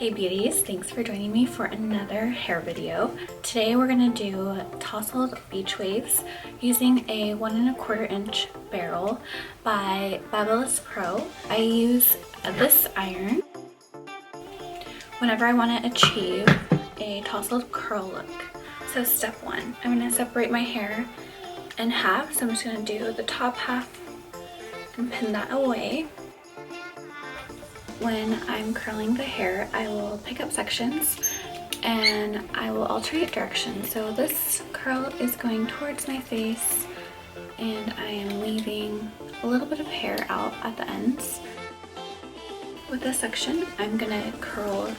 Hey beauties, thanks for joining me for another hair video. Today we're gonna do tousled beach waves using a 1 1/4 inch barrel by Babyliss Pro. I use this iron whenever I want to achieve a tousled curl look. So step one, I'm gonna separate my hair in half. So I'm just gonna do the top half and pin that away. When I'm curling the hair, I will pick up sections and I will alternate directions. So this curl is going towards my face and I am leaving a little bit of hair out at the ends. With this section, I'm gonna curl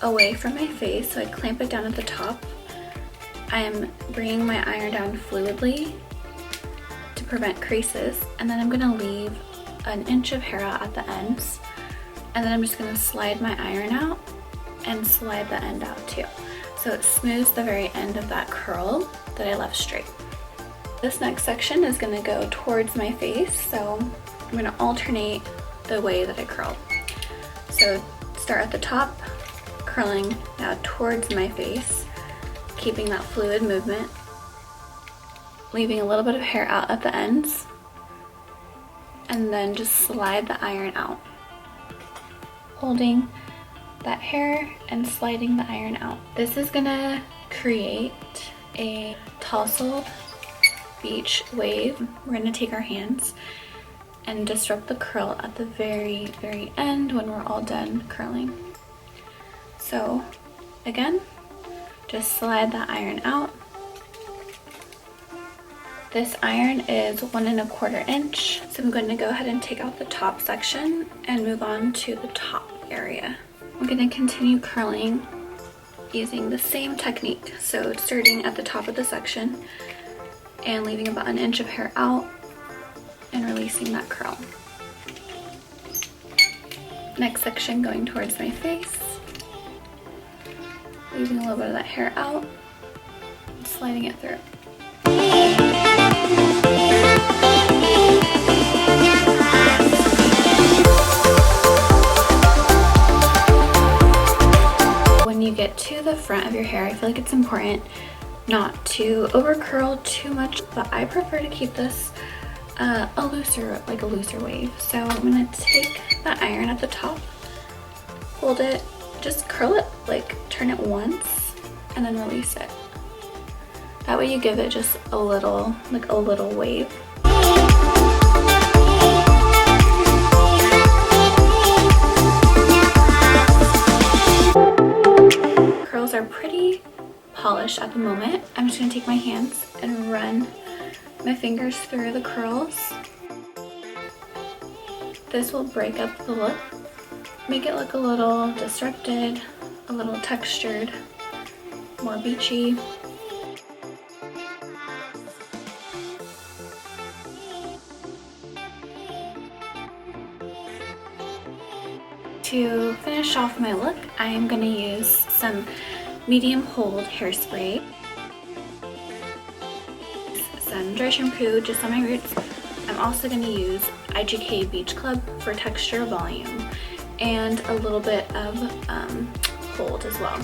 away from my face, so I clamp it down at the top. I am bringing my iron down fluidly to prevent creases, and then I'm gonna leave an inch of hair out at the ends. And then I'm just gonna slide my iron out and slide the end out too. So it smooths the very end of that curl that I left straight. This next section is gonna go towards my face. So I'm gonna alternate the way that I curl. So start at the top, curling now towards my face, keeping that fluid movement, leaving a little bit of hair out at the ends, and then just slide the iron out. Holding that hair and sliding the iron out. This is gonna create a tousled beach wave. We're gonna take our hands and disrupt the curl at the very, very end when we're all done curling. So again, just slide the iron out. This iron is 1 1/4 inch. So I'm going to go ahead and take out the top section and move on to the top area. I'm going to continue curling using the same technique. So starting at the top of the section and leaving about an inch of hair out and releasing that curl. Next section going towards my face, leaving a little bit of that hair out and sliding it through. When you get to the front of your hair, I feel like it's important not to over curl too much, but I prefer to keep this a looser wave. So I'm gonna take the iron at the top, hold it, just curl it, like turn it once and then release it. That way you give it just a little wave. Curls are pretty polished at the moment. I'm just gonna take my hands and run my fingers through the curls. This will break up the look, make it look a little disrupted, a little textured, more beachy. To finish off my look, I am going to use some medium hold hairspray, some dry shampoo just on my roots. I'm also going to use IGK Beach Club for texture, volume, and a little bit of hold as well.